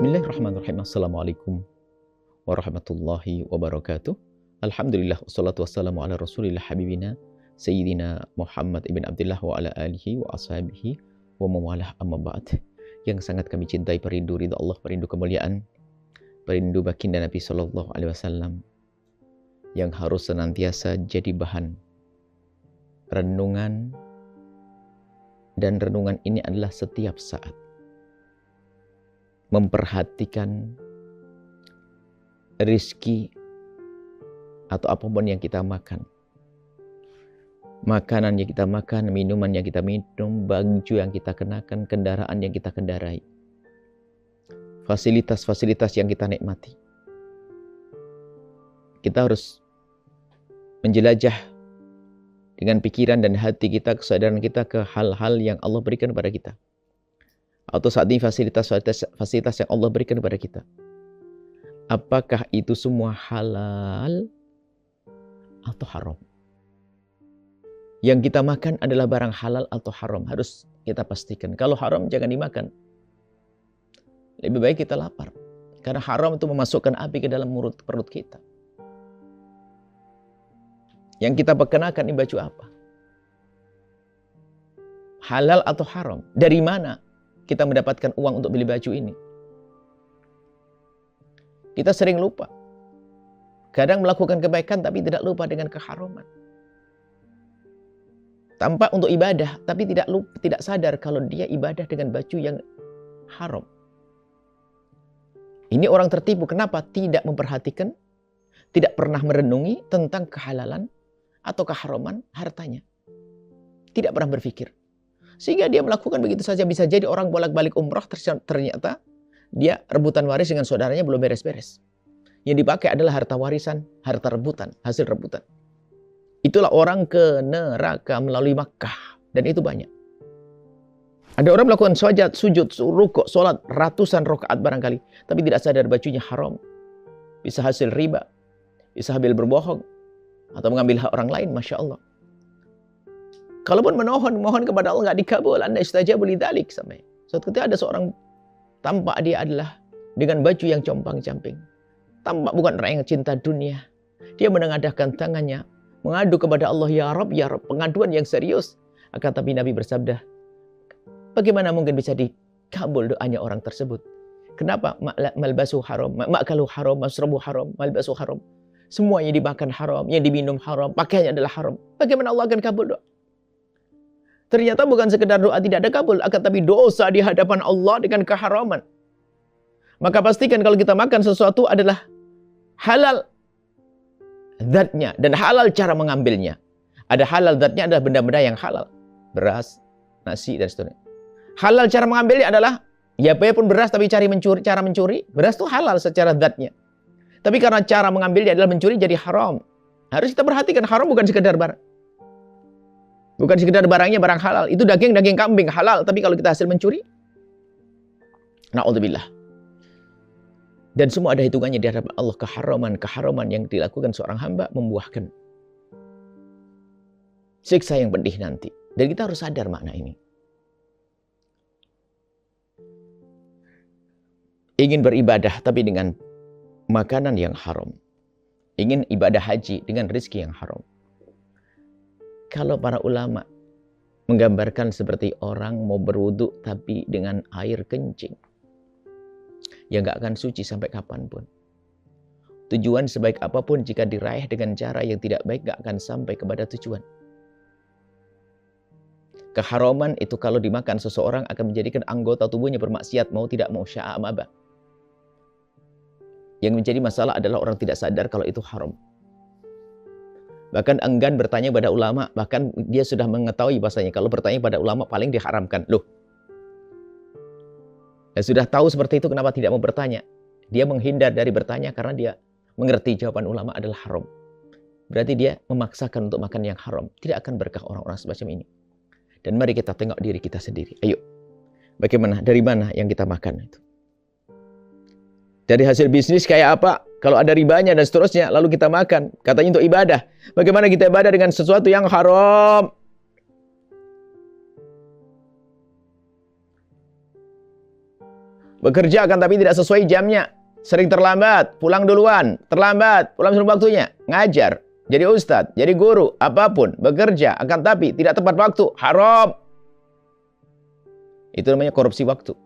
Bismillahirrahmanirrahim. Assalamualaikum warahmatullahi wabarakatuh. Alhamdulillah, wassalatu wassalamu ala rasulillah habibina Sayyidina Muhammad ibn Abdullah wa ala alihi wa ashabihi wa mawalah amma ba'd. Yang sangat kami cintai, perindu ridha Allah, perindu kemuliaan, perindu baginda Nabi Sallallahu Alaihi Wasallam, yang harus senantiasa jadi bahan renungan, dan renungan ini adalah setiap saat memperhatikan rizki atau apapun yang kita makan, makanan yang kita makan, minuman yang kita minum, baju yang kita kenakan, kendaraan yang kita kendarai, fasilitas-fasilitas yang kita nikmati. Kita harus menjelajah dengan pikiran dan hati kita, kesadaran kita ke hal-hal yang Allah berikan kepada kita. Atau saat ini fasilitas yang Allah berikan kepada kita. Apakah itu semua halal atau haram? Yang kita makan adalah barang halal atau haram, harus kita pastikan. Kalau haram jangan dimakan. Lebih baik kita lapar. Karena haram itu memasukkan api ke dalam perut kita. Yang kita kenakan ini baju apa? Halal atau haram? Dari mana kita mendapatkan uang untuk beli baju ini? Kita sering lupa. Kadang melakukan kebaikan tapi tidak lupa dengan keharaman. Tampak untuk ibadah tapi tidak sadar kalau dia ibadah dengan baju yang haram. Ini orang tertipu. Kenapa? Tidak memperhatikan, tidak pernah merenungi tentang kehalalan atau keharaman hartanya. Tidak pernah berpikir. Sehingga dia melakukan begitu saja. Bisa jadi orang bolak-balik umrah, ternyata dia rebutan waris dengan saudaranya belum beres-beres. Yang dipakai adalah harta warisan, harta rebutan, hasil rebutan. Itulah orang ke neraka melalui Makkah. Dan itu banyak. Ada orang melakukan sujud, rukuk, sholat, ratusan rakaat barangkali. Tapi tidak sadar bajunya haram. Bisa hasil riba. Bisa habil berbohong. Atau mengambil hak orang lain, Masya Allah. Kalaupun mohon kepada Allah nggak dikabul, Anda istajabu lidzalik sampai. Suatu ketika ada seorang tampak dia adalah dengan baju yang compang-camping. Tampak bukan orang yang cinta dunia. Dia menengadahkan tangannya, mengadu kepada Allah, ya Rabb, pengaduan yang serius. Akan tapi Nabi bersabda, bagaimana mungkin bisa dikabul doanya orang tersebut? Kenapa? Malbasu haram, ma'kalu haram, masrabu haram, malbasu haram. Semua yang dimakan haram, yang diminum haram, pakaiannya adalah haram. Bagaimana Allah akan kabul doa? Ternyata bukan sekedar doa tidak ada kabul, akan tapi dosa di hadapan Allah dengan keharaman. Maka pastikan kalau kita makan sesuatu adalah halal zatnya dan halal cara mengambilnya. Ada halal zatnya adalah benda-benda yang halal. Beras, nasi, dan seterusnya. Halal cara mengambilnya adalah, ya pun beras tapi cara mencuri. Beras itu halal secara zatnya. Tapi karena cara mengambilnya adalah mencuri, jadi haram. Harus kita perhatikan, haram bukan sekedar barang. Bukan sekedar barangnya barang halal. Itu daging kambing halal. Tapi kalau kita hasil mencuri, na'udzubillah. Dan semua ada hitungannya di hadapan Allah. Keharaman yang dilakukan seorang hamba membuahkan siksa yang pedih nanti. Dan kita harus sadar makna ini. Ingin beribadah tapi dengan makanan yang haram. Ingin ibadah haji dengan rezeki yang haram. Kalau para ulama menggambarkan seperti orang mau berwudu tapi dengan air kencing, ya nggak akan suci sampai kapanpun. Tujuan sebaik apapun jika diraih dengan cara yang tidak baik nggak akan sampai kepada tujuan. Keharaman itu kalau dimakan seseorang akan menjadikan anggota tubuhnya bermaksiat mau tidak mau, sya'a ma'aba. Yang menjadi masalah adalah orang tidak sadar kalau itu haram. Bahkan enggan bertanya pada ulama. Bahkan dia sudah mengetahui bahasanya kalau bertanya pada ulama paling diharamkan. Loh, ya sudah tahu seperti itu, kenapa tidak mau bertanya? Dia menghindar dari bertanya karena dia mengerti jawaban ulama adalah haram. Berarti dia memaksakan untuk makan yang haram. Tidak akan berkah orang-orang semacam ini. Dan mari kita tengok diri kita sendiri. Ayo, bagaimana? Dari mana yang kita makan itu? Dari hasil bisnis kayak apa? Kalau ada ribanya dan seterusnya, lalu kita makan. Katanya untuk ibadah. Bagaimana kita ibadah dengan sesuatu yang haram? Bekerja akan tapi tidak sesuai jamnya. Sering terlambat, pulang duluan. Terlambat, pulang sebelum waktunya. Ngajar, jadi ustadz, jadi guru, apapun. Bekerja akan tapi tidak tepat waktu. Haram. Itu namanya korupsi waktu.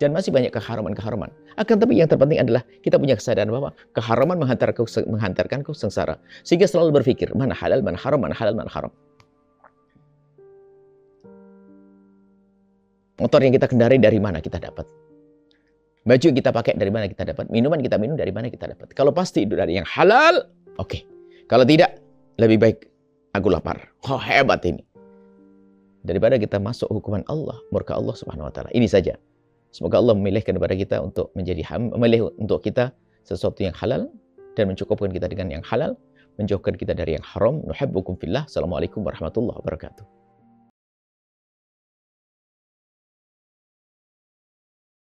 Dan masih banyak keharaman-keharaman. Akan tapi yang terpenting adalah kita punya kesadaran bahwa keharaman menghantarkan ke sengsara. Sehingga selalu berpikir, mana halal, mana haram, mana halal, mana haram. Motor yang kita kendarai dari mana kita dapat? Baju yang kita pakai dari mana kita dapat? Minuman kita minum dari mana kita dapat? Kalau pasti itu dari yang halal, oke. Kalau tidak, lebih baik aku lapar. Oh, hebat ini. Daripada kita masuk hukuman Allah, murka Allah Subhanahu wa taala. Ini saja. Semoga Allah memilihkan kepada kita untuk menjadi memilih untuk kita sesuatu yang halal dan mencukupkan kita dengan yang halal, menjauhkan kita dari yang haram. Nuhibbukum fillah. Assalamualaikum warahmatullahi wabarakatuh.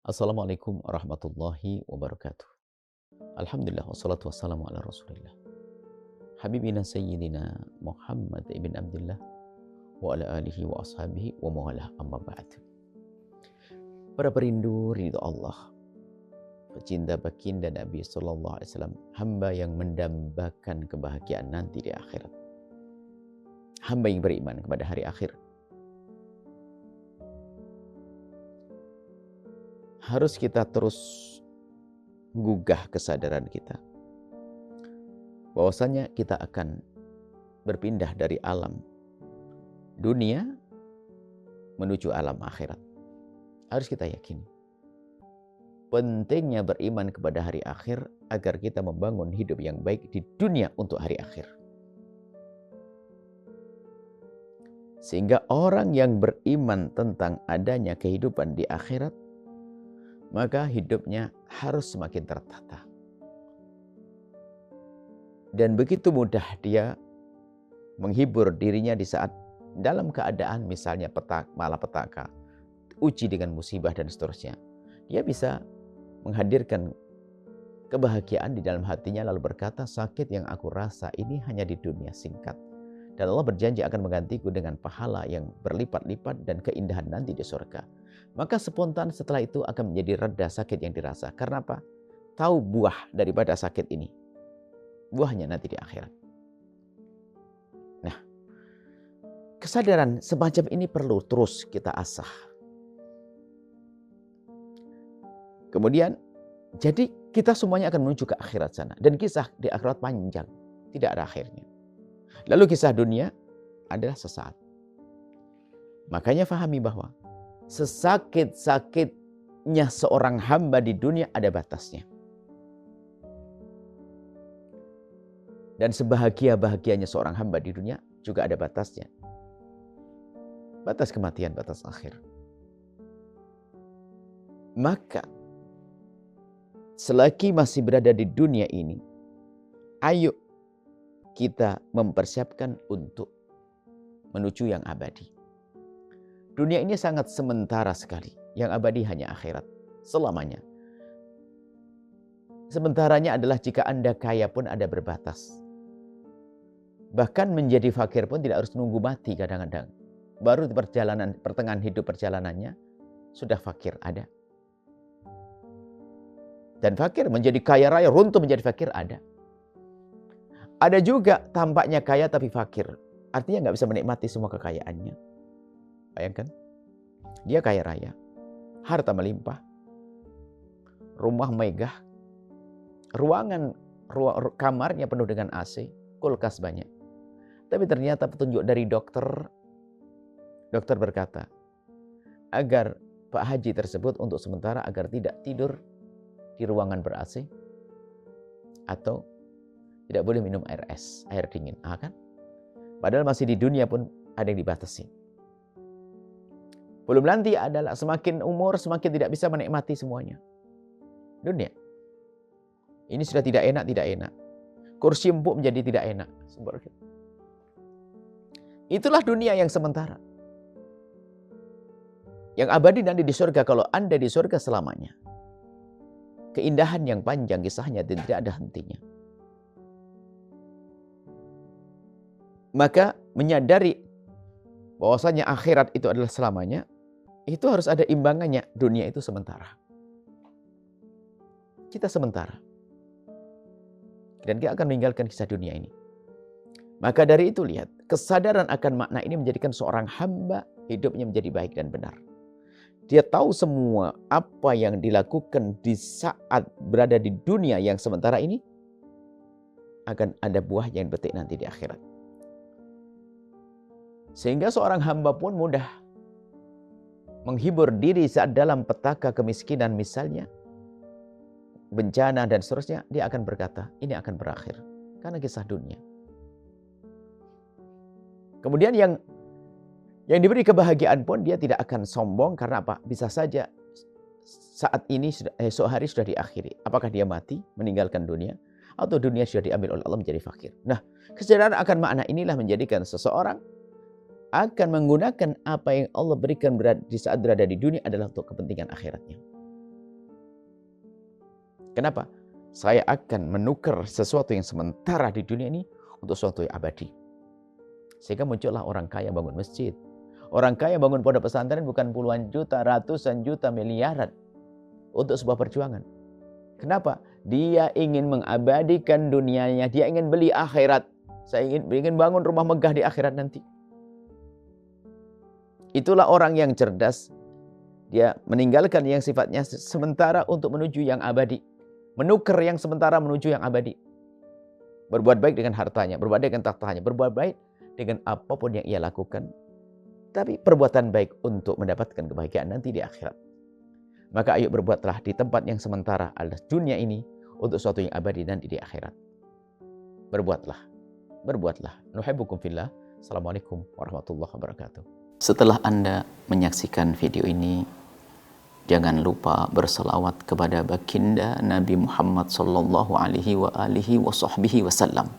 Assalamualaikum warahmatullahi wabarakatuh. Alhamdulillah wassalatu wassalamu ala Rasulillah. Habibina sayyidina Muhammad ibn Abdullah wa ala alihi wa ashabihi wa mawalah, amma ba'd. Para perindu ridho Allah, pecinta baginda Nabi sallallahu alaihi wasallam, hamba yang mendambakan kebahagiaan nanti di akhirat. Hamba yang beriman kepada hari akhir. Harus kita terus gugah kesadaran kita bahwasanya kita akan berpindah dari alam dunia menuju alam akhirat. Harus kita yakini pentingnya beriman kepada hari akhir agar kita membangun hidup yang baik di dunia untuk hari akhir. Sehingga orang yang beriman tentang adanya kehidupan di akhirat, maka hidupnya harus semakin tertata. Dan begitu mudah dia menghibur dirinya di saat dalam keadaan misalnya malapetaka, uji dengan musibah dan seterusnya. Dia bisa menghadirkan kebahagiaan di dalam hatinya lalu berkata, sakit yang aku rasa ini hanya di dunia singkat. Dan Allah berjanji akan menggantiku dengan pahala yang berlipat-lipat dan keindahan nanti di surga. Maka spontan setelah itu akan menjadi reda sakit yang dirasa. Karena apa? Tahu buah daripada sakit ini. Buahnya nanti di akhirat. Nah, kesadaran semacam ini perlu terus kita asah. Kemudian, jadi kita semuanya akan menuju ke akhirat sana. Dan kisah di akhirat panjang. Tidak ada akhirnya. Lalu kisah dunia adalah sesaat. Makanya fahami bahwa sesakit-sakitnya seorang hamba di dunia ada batasnya. Dan sebahagia-bahagianya seorang hamba di dunia juga ada batasnya. Batas kematian, batas akhir. Maka selagi masih berada di dunia ini, ayo kita mempersiapkan untuk menuju yang abadi. Dunia ini sangat sementara sekali. Yang abadi hanya akhirat. Selamanya. Sementaranya adalah jika Anda kaya pun ada berbatas. Bahkan menjadi fakir pun tidak harus nunggu mati kadang-kadang. Baru di pertengahan hidup perjalanannya sudah fakir ada. Dan fakir menjadi kaya raya, runtuh menjadi fakir ada. Ada juga tampaknya kaya tapi fakir. Artinya nggak bisa menikmati semua kekayaannya. Bayangkan, dia kaya raya, harta melimpah, rumah megah, kamarnya penuh dengan AC, kulkas banyak. Tapi ternyata petunjuk dari dokter berkata, agar Pak Haji tersebut untuk sementara agar tidak tidur di ruangan ber-AC atau tidak boleh minum air es, air dingin. Kan? Padahal masih di dunia pun ada yang dibatasi. Belum nanti adalah semakin umur semakin tidak bisa menikmati semuanya. Dunia. Ini sudah tidak enak. Kursi empuk menjadi tidak enak. Itulah dunia yang sementara. Yang abadi nanti di surga kalau Anda di surga selamanya. Keindahan yang panjang kisahnya dan tidak ada hentinya. Maka menyadari bahwasanya akhirat itu adalah selamanya, itu harus ada imbangannya. Dunia itu sementara. Kita sementara. Dan kita akan meninggalkan kisah dunia ini. Maka dari itu lihat, kesadaran akan makna ini menjadikan seorang hamba hidupnya menjadi baik dan benar. Dia tahu semua apa yang dilakukan di saat berada di dunia yang sementara ini akan ada buah yang dipetik nanti di akhirat. Sehingga seorang hamba pun mudah menghibur diri saat dalam petaka kemiskinan misalnya, bencana dan seterusnya, dia akan berkata, ini akan berakhir. Karena kisah dunia. Kemudian yang diberi kebahagiaan pun dia tidak akan sombong karena apa? Bisa saja saat ini, esok hari sudah diakhiri. Apakah dia mati, meninggalkan dunia, atau dunia sudah diambil oleh Allah menjadi fakir. Nah, kesadaran akan makna inilah menjadikan seseorang akan menggunakan apa yang Allah berikan di saat berada di dunia adalah untuk kepentingan akhiratnya. Kenapa? Saya akan menukar sesuatu yang sementara di dunia ini untuk sesuatu yang abadi. Sehingga muncullah orang kaya bangun masjid. Orang kaya bangun pondok pesantren bukan puluhan juta, ratusan juta, miliaran. Untuk sebuah perjuangan. Kenapa? Dia ingin mengabadikan dunianya. Dia ingin beli akhirat. Saya ingin bangun rumah megah di akhirat nanti. Itulah orang yang cerdas. Dia meninggalkan yang sifatnya sementara untuk menuju yang abadi. Menukar yang sementara menuju yang abadi. Berbuat baik dengan hartanya. Berbuat baik dengan tahtanya. Berbuat baik dengan apapun yang ia lakukan. Tapi perbuatan baik untuk mendapatkan kebahagiaan nanti di akhirat. Maka ayo berbuatlah di tempat yang sementara alias dunia ini untuk sesuatu yang abadi nanti di akhirat. Berbuatlah. Berbuatlah. Nuhibbukum fillah. Assalamualaikum warahmatullahi wabarakatuh. Setelah Anda menyaksikan video ini, jangan lupa berselawat kepada baginda Nabi Muhammad sallallahu alaihi wa alihi wa sahbihi wasallam.